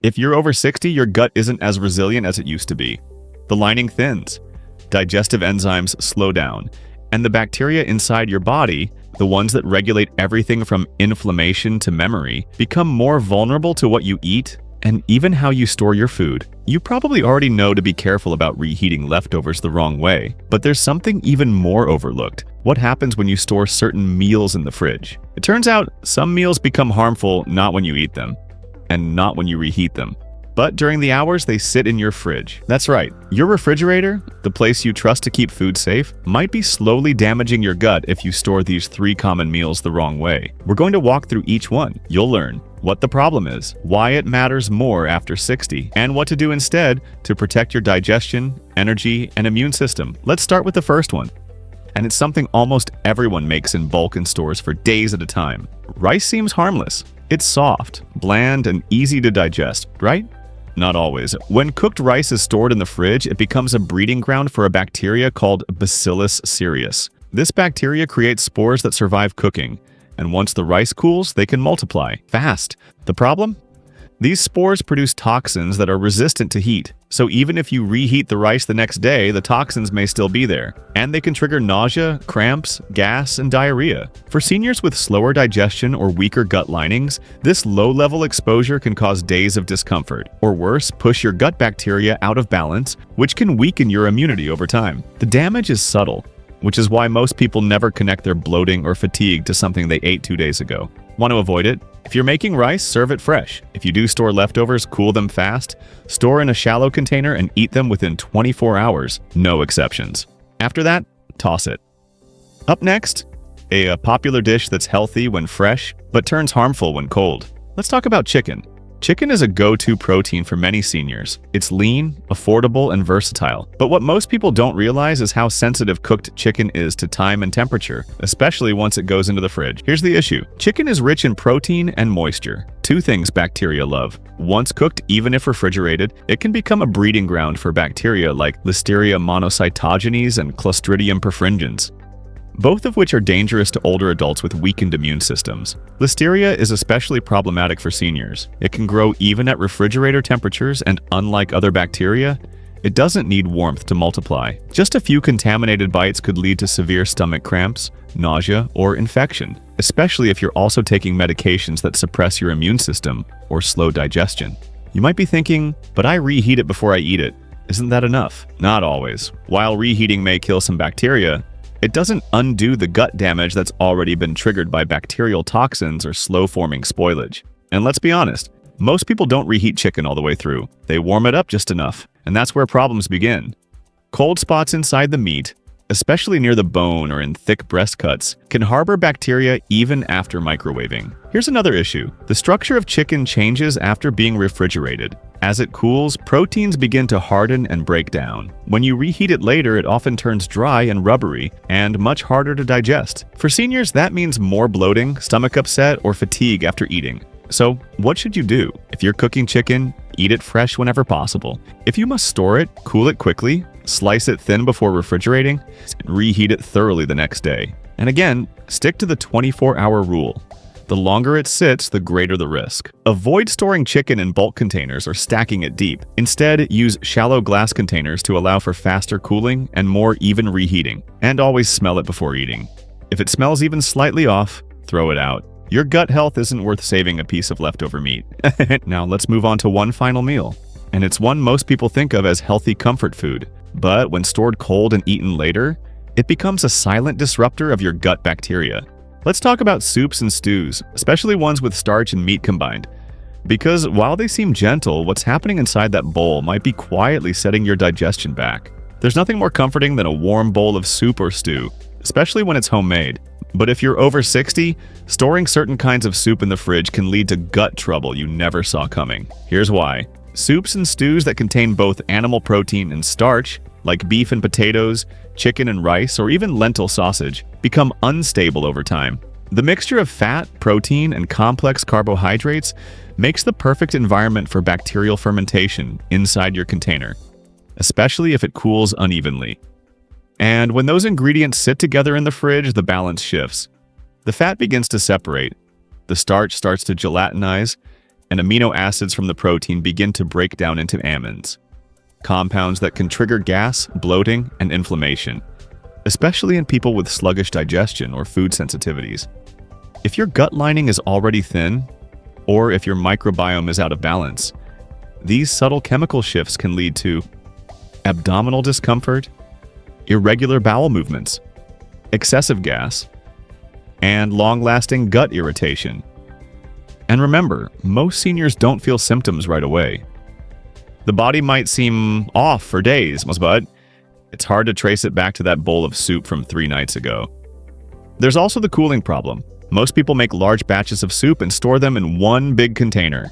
If you're over 60, your gut isn't as resilient as it used to be. The lining thins, digestive enzymes slow down, and the bacteria inside your body, the ones that regulate everything from inflammation to memory, become more vulnerable to what you eat and even how you store your food. You probably already know to be careful about reheating leftovers the wrong way, but there's something even more overlooked. What happens when you store certain meals in the fridge? It turns out some meals become harmful not when you eat them, and not when you reheat them, but during the hours they sit in your fridge. That's right, your refrigerator, the place you trust to keep food safe, might be slowly damaging your gut if you store these 3 common meals the wrong way. We're going to walk through each one. You'll learn what the problem is, why it matters more after 60, and what to do instead to protect your digestion, energy, and immune system. Let's start with the first one. And it's something almost everyone makes in bulk in stores for days at a time. Rice seems harmless. It's soft, bland, and easy to digest, right? Not always. When cooked rice is stored in the fridge, it becomes a breeding ground for a bacteria called Bacillus cereus. This bacteria creates spores that survive cooking, and once the rice cools, they can multiply fast. The problem? These spores produce toxins that are resistant to heat, so even if you reheat the rice the next day, the toxins may still be there, and they can trigger nausea, cramps, gas, and diarrhea. For seniors with slower digestion or weaker gut linings, this low-level exposure can cause days of discomfort, or worse, push your gut bacteria out of balance, which can weaken your immunity over time. The damage is subtle, which is why most people never connect their bloating or fatigue to something they ate 2 days ago. Want to avoid it? If you're making rice, serve it fresh. If you do store leftovers, cool them fast, store in a shallow container, and eat them within 24 hours. No exceptions. After that, toss it. Up next, a popular dish that's healthy when fresh, but turns harmful when cold. Let's talk about chicken. Chicken is a go-to protein for many seniors. It's lean, affordable, and versatile. But what most people don't realize is how sensitive cooked chicken is to time and temperature, especially once it goes into the fridge. Here's the issue. Chicken is rich in protein and moisture, 2 things bacteria love. Once cooked, even if refrigerated, it can become a breeding ground for bacteria like Listeria monocytogenes and Clostridium perfringens, both of which are dangerous to older adults with weakened immune systems. Listeria is especially problematic for seniors. It can grow even at refrigerator temperatures, and unlike other bacteria, it doesn't need warmth to multiply. Just a few contaminated bites could lead to severe stomach cramps, nausea, or infection, especially if you're also taking medications that suppress your immune system or slow digestion. You might be thinking, but I reheat it before I eat it. Isn't that enough? Not always. While reheating may kill some bacteria, it doesn't undo the gut damage that's already been triggered by bacterial toxins or slow-forming spoilage. And let's be honest, most people don't reheat chicken all the way through. They warm it up just enough, and that's where problems begin. Cold spots inside the meat, especially near the bone or in thick breast cuts, can harbor bacteria even after microwaving. Here's another issue. The structure of chicken changes after being refrigerated. As it cools, proteins begin to harden and break down. When you reheat it later, it often turns dry and rubbery, and much harder to digest. For seniors, that means more bloating, stomach upset, or fatigue after eating. So, what should you do? If you're cooking chicken, eat it fresh whenever possible. If you must store it, cool it quickly, slice it thin before refrigerating, and reheat it thoroughly the next day. And again, stick to the 24-hour rule. The longer it sits, the greater the risk. Avoid storing chicken in bulk containers or stacking it deep. Instead, use shallow glass containers to allow for faster cooling and more even reheating. And always smell it before eating. If it smells even slightly off, throw it out. Your gut health isn't worth saving a piece of leftover meat. Now let's move on to one final meal. And it's one most people think of as healthy comfort food. But when stored cold and eaten later, it becomes a silent disruptor of your gut bacteria. Let's talk about soups and stews, especially ones with starch and meat combined. Because while they seem gentle, what's happening inside that bowl might be quietly setting your digestion back. There's nothing more comforting than a warm bowl of soup or stew, especially when it's homemade. But if you're over 60, storing certain kinds of soup in the fridge can lead to gut trouble you never saw coming. Here's why. Soups and stews that contain both animal protein and starch, like beef and potatoes, chicken and rice, or even lentil sausage, become unstable over time. The mixture of fat, protein, and complex carbohydrates makes the perfect environment for bacterial fermentation inside your container, especially if it cools unevenly. And when those ingredients sit together in the fridge, the balance shifts. The fat begins to separate, the starch starts to gelatinize, and amino acids from the protein begin to break down into amines, compounds that can trigger gas, bloating, and inflammation, especially in people with sluggish digestion or food sensitivities. If your gut lining is already thin, or if your microbiome is out of balance, these subtle chemical shifts can lead to abdominal discomfort, irregular bowel movements, excessive gas, and long-lasting gut irritation. And remember, most seniors don't feel symptoms right away. The body might seem off for days, but it's hard to trace it back to that bowl of soup from 3 nights ago. There's also the cooling problem. Most people make large batches of soup and store them in one big container.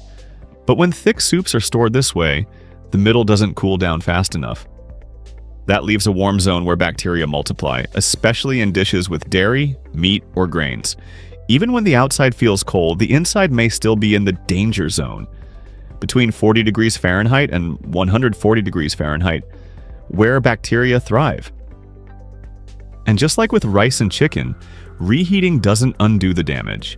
But when thick soups are stored this way, the middle doesn't cool down fast enough. That leaves a warm zone where bacteria multiply, especially in dishes with dairy, meat, or grains. Even when the outside feels cold, the inside may still be in the danger zone, between 40 degrees Fahrenheit and 140 degrees Fahrenheit, where bacteria thrive. And just like with rice and chicken, reheating doesn't undo the damage.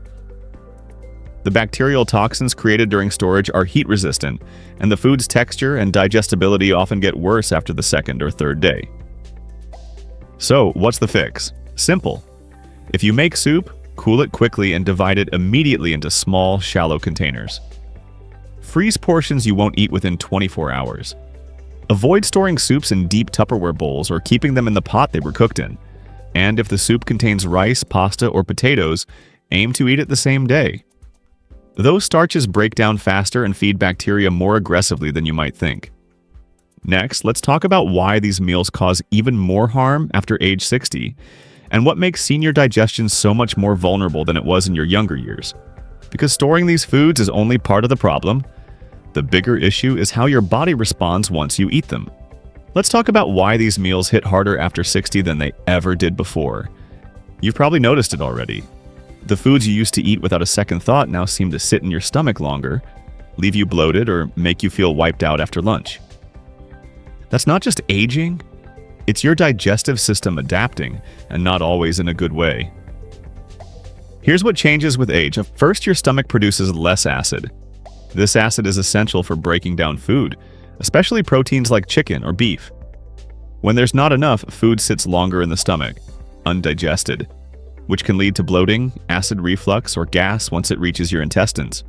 The bacterial toxins created during storage are heat-resistant, and the food's texture and digestibility often get worse after the second or third day. So, what's the fix? Simple. If you make soup, cool it quickly and divide it immediately into small, shallow containers. Freeze portions you won't eat within 24 hours. Avoid storing soups in deep Tupperware bowls or keeping them in the pot they were cooked in. And if the soup contains rice, pasta, or potatoes, aim to eat it the same day. Those starches break down faster and feed bacteria more aggressively than you might think. Next, let's talk about why these meals cause even more harm after age 60, and what makes senior digestion so much more vulnerable than it was in your younger years. Because storing these foods is only part of the problem. The bigger issue is how your body responds once you eat them. Let's talk about why these meals hit harder after 60 than they ever did before. You've probably noticed it already. The foods you used to eat without a second thought now seem to sit in your stomach longer, leave you bloated, or make you feel wiped out after lunch. That's not just aging, it's your digestive system adapting, and not always in a good way. Here's what changes with age. First, your stomach produces less acid. This acid is essential for breaking down food, especially proteins like chicken or beef. When there's not enough, food sits longer in the stomach, undigested, which can lead to bloating, acid reflux, or gas once it reaches your intestines.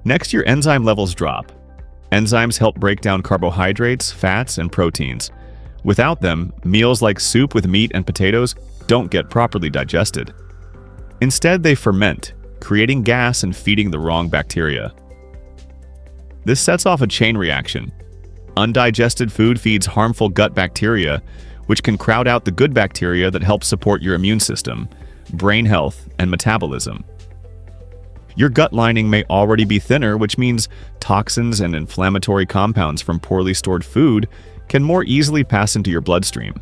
Next, your enzyme levels drop. Enzymes help break down carbohydrates, fats, and proteins. Without them, meals like soup with meat and potatoes don't get properly digested. Instead, they ferment, creating gas and feeding the wrong bacteria. This sets off a chain reaction. Undigested food feeds harmful gut bacteria, which can crowd out the good bacteria that help support your immune system, brain health, and metabolism. Your gut lining may already be thinner, which means toxins and inflammatory compounds from poorly stored food can more easily pass into your bloodstream,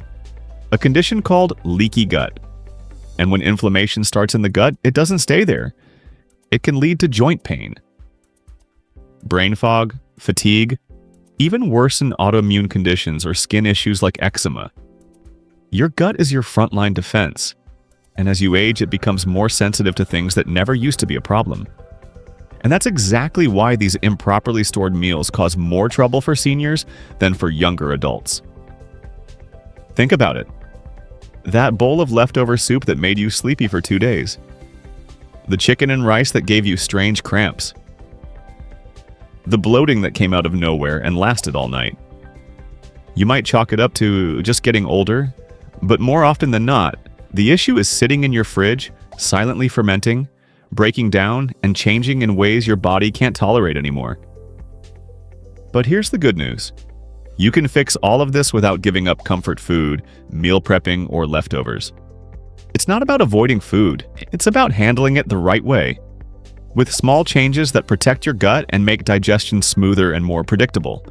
a condition called leaky gut. And when inflammation starts in the gut, it doesn't stay there. It can lead to joint pain, brain fog, fatigue, even worsen autoimmune conditions or skin issues like eczema. Your gut is your frontline defense, and as you age, it becomes more sensitive to things that never used to be a problem. And that's exactly why these improperly stored meals cause more trouble for seniors than for younger adults. Think about it. That bowl of leftover soup that made you sleepy for 2 days. The chicken and rice that gave you strange cramps. The bloating that came out of nowhere and lasted all night. You might chalk it up to just getting older, but more often than not, the issue is sitting in your fridge, silently fermenting, breaking down, and changing in ways your body can't tolerate anymore. But here's the good news. You can fix all of this without giving up comfort food, meal prepping, or leftovers. It's not about avoiding food, it's about handling it the right way, with small changes that protect your gut and make digestion smoother and more predictable.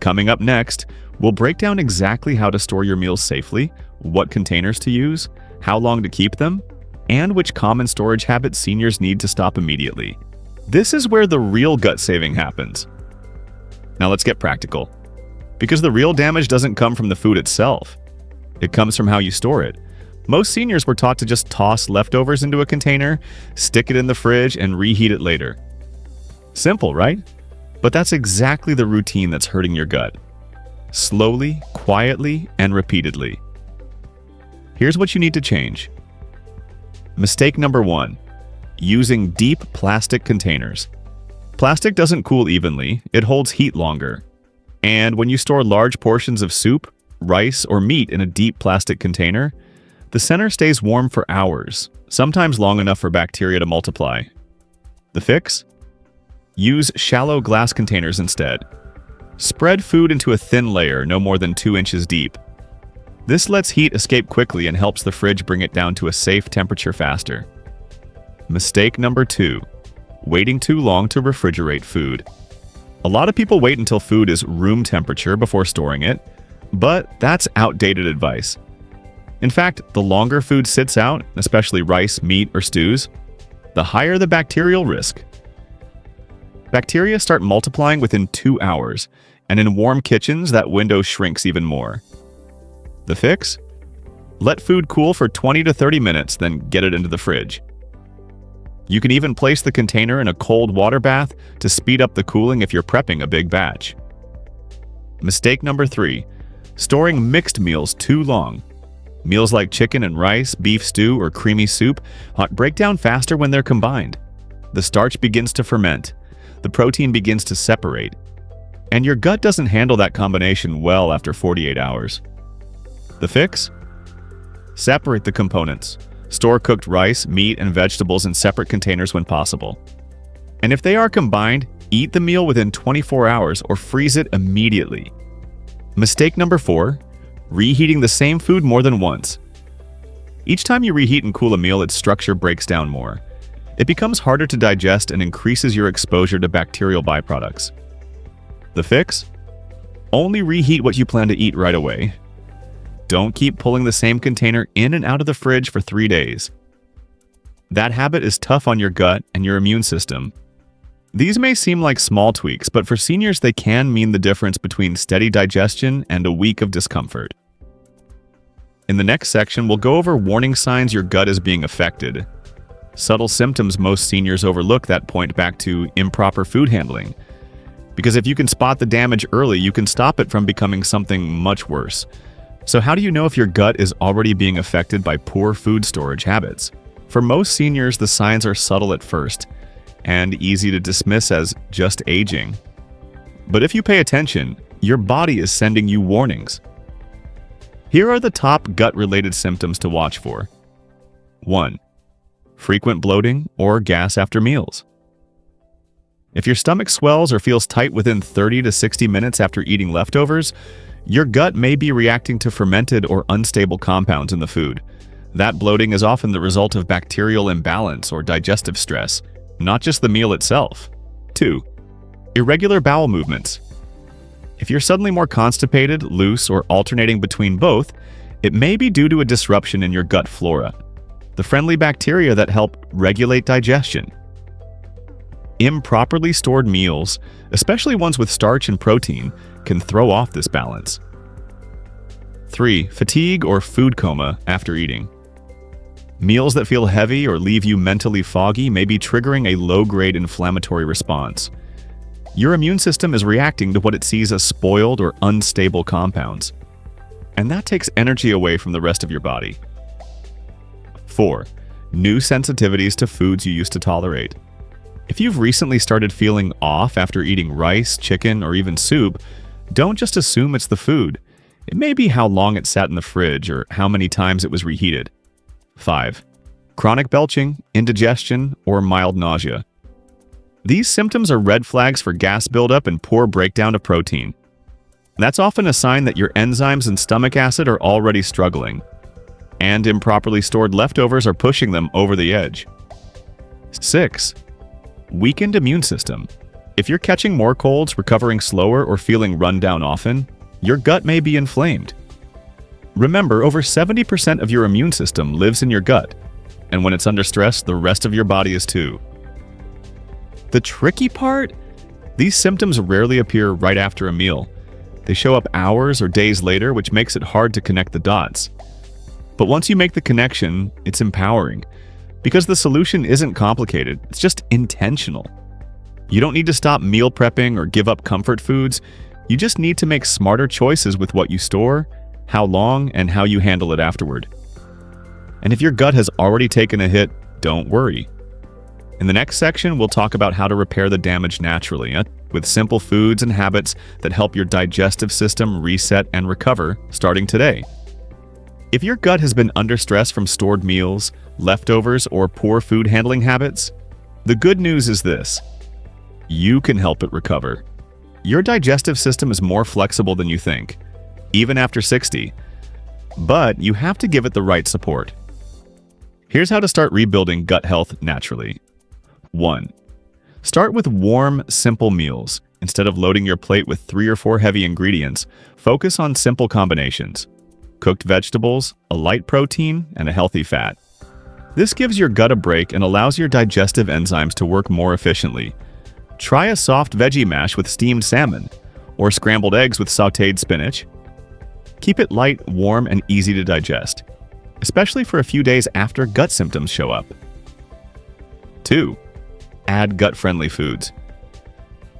Coming up next, we'll break down exactly how to store your meals safely, what containers to use, how long to keep them, and which common storage habits seniors need to stop immediately. This is where the real gut saving happens. Now let's get practical. Because the real damage doesn't come from the food itself. It comes from how you store it. Most seniors were taught to just toss leftovers into a container, stick it in the fridge, and reheat it later. Simple, right? But that's exactly the routine that's hurting your gut. Slowly, quietly, and repeatedly. Here's what you need to change. Mistake number 1. Using deep plastic containers. Plastic doesn't cool evenly, it holds heat longer. And when you store large portions of soup, rice, or meat in a deep plastic container, the center stays warm for hours, sometimes long enough for bacteria to multiply. The fix? Use shallow glass containers instead. Spread food into a thin layer no more than 2 inches deep. This lets heat escape quickly and helps the fridge bring it down to a safe temperature faster. Mistake number 2. Waiting too long to refrigerate food. A lot of people wait until food is room temperature before storing it, but that's outdated advice. In fact, the longer food sits out, especially rice, meat, or stews, the higher the bacterial risk. Bacteria start multiplying within 2 hours, and in warm kitchens, that window shrinks even more. The fix? Let food cool for 20 to 30 minutes, then get it into the fridge. You can even place the container in a cold water bath to speed up the cooling if you're prepping a big batch. Mistake number 3. Storing mixed meals too long. Meals like chicken and rice, beef stew, or creamy soup break down faster when they're combined. The starch begins to ferment, the protein begins to separate, and your gut doesn't handle that combination well after 48 hours. The fix? Separate the components. Store cooked rice, meat, and vegetables in separate containers when possible. And if they are combined, eat the meal within 24 hours or freeze it immediately. Mistake number 4. Reheating the same food more than once. Each time you reheat and cool a meal, its structure breaks down more. It becomes harder to digest and increases your exposure to bacterial byproducts. The fix? Only reheat what you plan to eat right away. Don't keep pulling the same container in and out of the fridge for 3 days. That habit is tough on your gut and your immune system. These may seem like small tweaks, but for seniors they can mean the difference between steady digestion and a week of discomfort. In the next section, we'll go over warning signs your gut is being affected. Subtle symptoms most seniors overlook that point back to improper food handling. Because if you can spot the damage early, you can stop it from becoming something much worse. So how do you know if your gut is already being affected by poor food storage habits? For most seniors, the signs are subtle at first and easy to dismiss as just aging. But if you pay attention, your body is sending you warnings. Here are the top gut-related symptoms to watch for. 1. Frequent bloating or gas after meals. If your stomach swells or feels tight within 30 to 60 minutes after eating leftovers, your gut may be reacting to fermented or unstable compounds in the food. That bloating is often the result of bacterial imbalance or digestive stress, not just the meal itself. 2. Irregular bowel movements. If you're suddenly more constipated, loose, or alternating between both, it may be due to a disruption in your gut flora, the friendly bacteria that help regulate digestion. Improperly stored meals, especially ones with starch and protein, can throw off this balance. 3. Fatigue or food coma after eating. Meals that feel heavy or leave you mentally foggy may be triggering a low-grade inflammatory response. Your immune system is reacting to what it sees as spoiled or unstable compounds, and that takes energy away from the rest of your body. 4. New sensitivities to foods you used to tolerate. If you've recently started feeling off after eating rice, chicken, or even soup, don't just assume it's the food. It may be how long it sat in the fridge or how many times it was reheated. 5. Chronic belching, indigestion, or mild nausea. These symptoms are red flags for gas buildup and poor breakdown of protein. That's often a sign that your enzymes and stomach acid are already struggling, and improperly stored leftovers are pushing them over the edge. 6. Weakened immune system. If you're catching more colds, recovering slower, or feeling run down often, your gut may be inflamed. Remember, over 70% of your immune system lives in your gut, and when it's under stress, the rest of your body is too. The tricky part? These symptoms rarely appear right after a meal. They show up hours or days later, which makes it hard to connect the dots. But once you make the connection, it's empowering, because the solution isn't complicated, it's just intentional. You don't need to stop meal prepping or give up comfort foods. You just need to make smarter choices with what you store, how long, and how you handle it afterward. And if your gut has already taken a hit, don't worry. In the next section, we'll talk about how to repair the damage naturally, with simple foods and habits that help your digestive system reset and recover starting today. If your gut has been under stress from stored meals, leftovers, or poor food handling habits, the good news is this: you can help it recover. Your digestive system is more flexible than you think, even after 60, but you have to give it the right support. Here's how to start rebuilding gut health naturally. 1. Start with warm, simple meals. Instead of loading your plate with 3 or 4 heavy ingredients, focus on simple combinations: cooked vegetables, a light protein, and a healthy fat. This gives your gut a break and allows your digestive enzymes to work more efficiently. Try a soft veggie mash with steamed salmon, or scrambled eggs with sautéed spinach. Keep it light, warm, and easy to digest, especially for a few days after gut symptoms show up. 2. Add gut-friendly foods.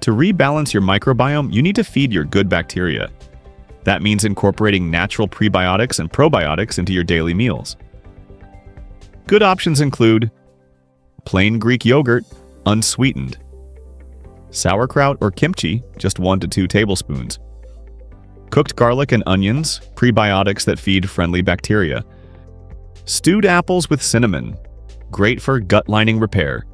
To rebalance your microbiome, you need to feed your good bacteria. That means incorporating natural prebiotics and probiotics into your daily meals. Good options include plain Greek yogurt, unsweetened; sauerkraut or kimchi, just 1 to 2 tablespoons; cooked garlic and onions, prebiotics that feed friendly bacteria; stewed apples with cinnamon, great for gut lining repair.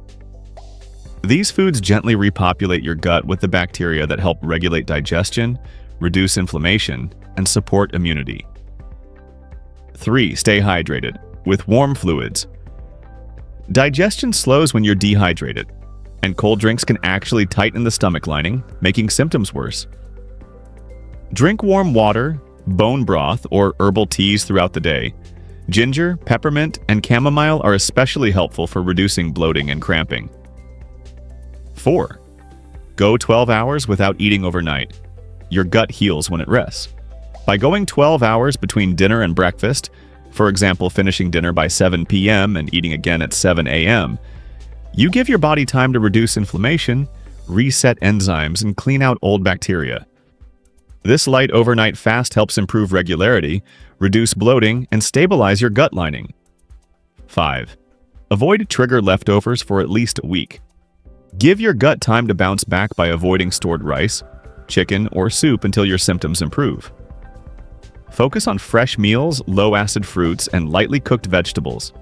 These foods gently repopulate your gut with the bacteria that help regulate digestion, reduce inflammation, and support immunity. 3. Stay hydrated with warm fluids. Digestion slows when you're dehydrated, and cold drinks can actually tighten the stomach lining, making symptoms worse. Drink warm water, bone broth, or herbal teas throughout the day. Ginger, peppermint, and chamomile are especially helpful for reducing bloating and cramping. 4. Go 12 hours without eating overnight. Your gut heals when it rests. By going 12 hours between dinner and breakfast, for example, finishing dinner by 7 p.m. and eating again at 7 a.m., you give your body time to reduce inflammation, reset enzymes, and clean out old bacteria. This light overnight fast helps improve regularity, reduce bloating, and stabilize your gut lining. 5. Avoid trigger leftovers for at least a week. Give your gut time to bounce back by avoiding stored rice, chicken, or soup until your symptoms improve. Focus on fresh meals, low-acid fruits, and lightly cooked vegetables.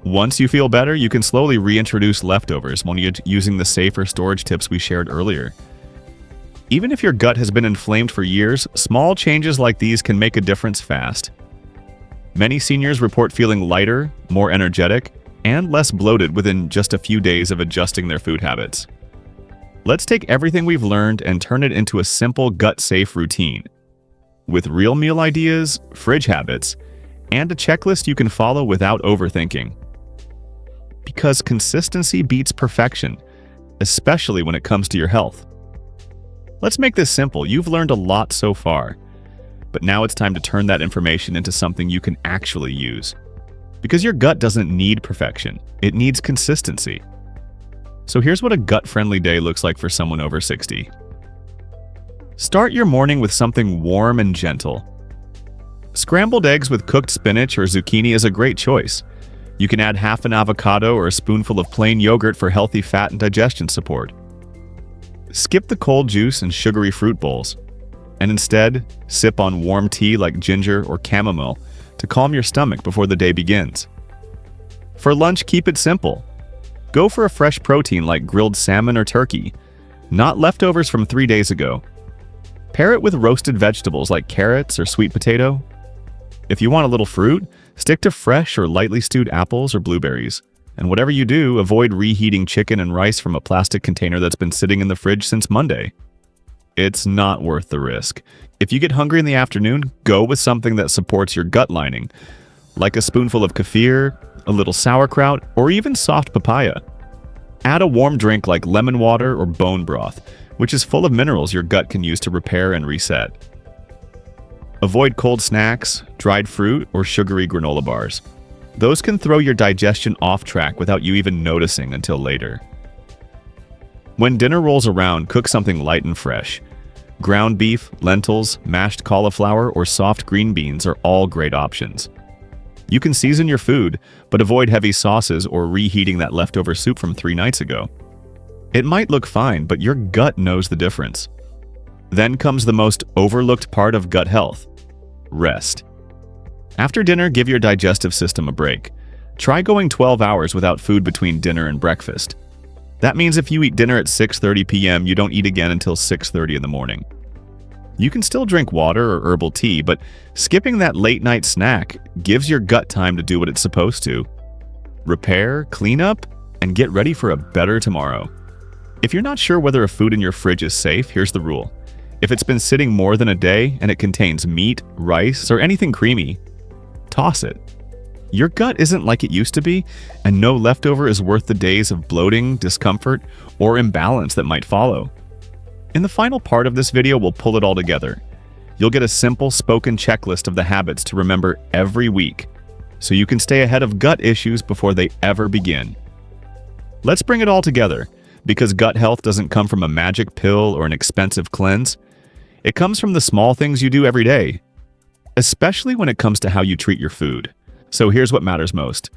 Once you feel better, you can slowly reintroduce leftovers while using the safer storage tips we shared earlier. Even if your gut has been inflamed for years, small changes like these can make a difference fast. Many seniors report feeling lighter, more energetic, and less bloated within just a few days of adjusting their food habits. Let's take everything we've learned and turn it into a simple gut-safe routine, with real meal ideas, fridge habits, and a checklist you can follow without overthinking. Because consistency beats perfection, especially when it comes to your health. Let's make this simple. You've learned a lot so far, but now it's time to turn that information into something you can actually use. Because your gut doesn't need perfection, it needs consistency. So here's what a gut-friendly day looks like for someone over 60. Start your morning with something warm and gentle. Scrambled eggs with cooked spinach or zucchini is a great choice. You can add half an avocado or a spoonful of plain yogurt for healthy fat and digestion support. Skip the cold juice and sugary fruit bowls, and instead sip on warm tea like ginger or chamomile to calm your stomach before the day begins. For lunch, keep it simple. Go for a fresh protein like grilled salmon or turkey, not leftovers from 3 days ago. Pair it with roasted vegetables like carrots or sweet potato. If you want a little fruit, stick to fresh or lightly stewed apples or blueberries. And whatever you do, avoid reheating chicken and rice from a plastic container that's been sitting in the fridge since Monday. It's not worth the risk. If you get hungry in the afternoon, go with something that supports your gut lining, like a spoonful of kefir, a little sauerkraut, or even soft papaya. Add a warm drink like lemon water or bone broth, which is full of minerals your gut can use to repair and reset. Avoid cold snacks, dried fruit, or sugary granola bars. Those can throw your digestion off track without you even noticing until later. When dinner rolls around, cook something light and fresh. Ground beef, lentils, mashed cauliflower, or soft green beans are all great options. You can season your food, but avoid heavy sauces or reheating that leftover soup from 3 nights ago. It might look fine, but your gut knows the difference. Then comes the most overlooked part of gut health: rest. After dinner, give your digestive system a break. Try going 12 hours without food between dinner and breakfast. That means if you eat dinner at 6:30 p.m., you don't eat again until 6:30 in the morning. You can still drink water or herbal tea, but skipping that late-night snack gives your gut time to do what it's supposed to: repair, clean up, and get ready for a better tomorrow. If you're not sure whether a food in your fridge is safe, here's the rule. If it's been sitting more than a day and it contains meat, rice, or anything creamy, toss it. Your gut isn't like it used to be, and no leftover is worth the days of bloating, discomfort, or imbalance that might follow. In the final part of this video, we'll pull it all together. You'll get a simple spoken checklist of the habits to remember every week, so you can stay ahead of gut issues before they ever begin. Let's bring it all together, because gut health doesn't come from a magic pill or an expensive cleanse. It comes from the small things you do every day, especially when it comes to how you treat your food. So here's what matters most.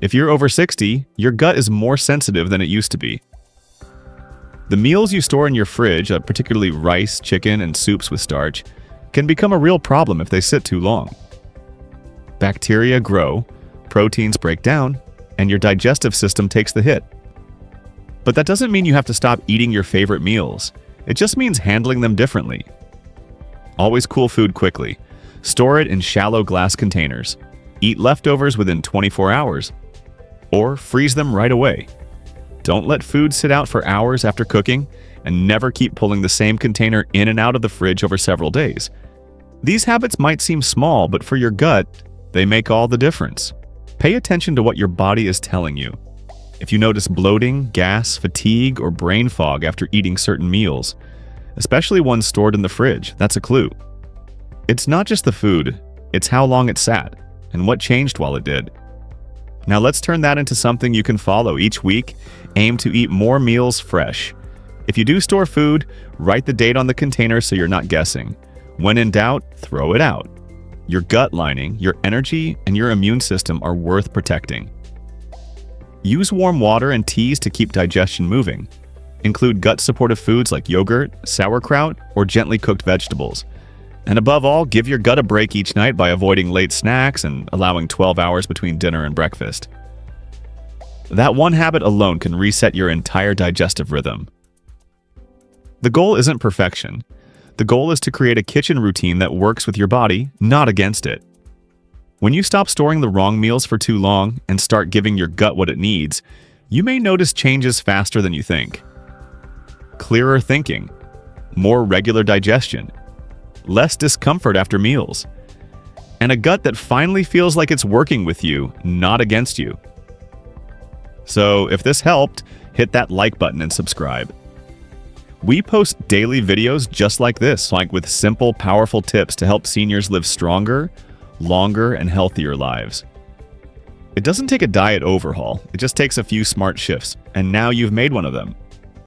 If you're over 60, your gut is more sensitive than it used to be. The meals you store in your fridge, particularly rice, chicken, and soups with starch, can become a real problem if they sit too long. Bacteria grow, proteins break down, and your digestive system takes the hit. But that doesn't mean you have to stop eating your favorite meals. It just means handling them differently. Always cool food quickly. Store it in shallow glass containers. Eat leftovers within 24 hours. Or freeze them right away. Don't let food sit out for hours after cooking, and never keep pulling the same container in and out of the fridge over several days. These habits might seem small, but for your gut, they make all the difference. Pay attention to what your body is telling you. If you notice bloating, gas, fatigue, or brain fog after eating certain meals, especially ones stored in the fridge, that's a clue. It's not just the food, it's how long it sat, and what changed while it did. Now let's turn that into something you can follow each week. Aim to eat more meals fresh. If you do store food, write the date on the container so you're not guessing. When in doubt, throw it out. Your gut lining, your energy, and your immune system are worth protecting. Use warm water and teas to keep digestion moving. Include gut-supportive foods like yogurt, sauerkraut, or gently cooked vegetables. And above all, give your gut a break each night by avoiding late snacks and allowing 12 hours between dinner and breakfast. That one habit alone can reset your entire digestive rhythm. The goal isn't perfection. The goal is to create a kitchen routine that works with your body, not against it. When you stop storing the wrong meals for too long and start giving your gut what it needs, you may notice changes faster than you think. Clearer thinking, more regular digestion, less discomfort after meals, and a gut that finally feels like it's working with you, not against you. So if this helped, hit that like button and subscribe. We post daily videos just like this, like with simple, powerful tips to help seniors live stronger, longer, and healthier lives. It doesn't take a diet overhaul, it just takes a few smart shifts, and now you've made one of them.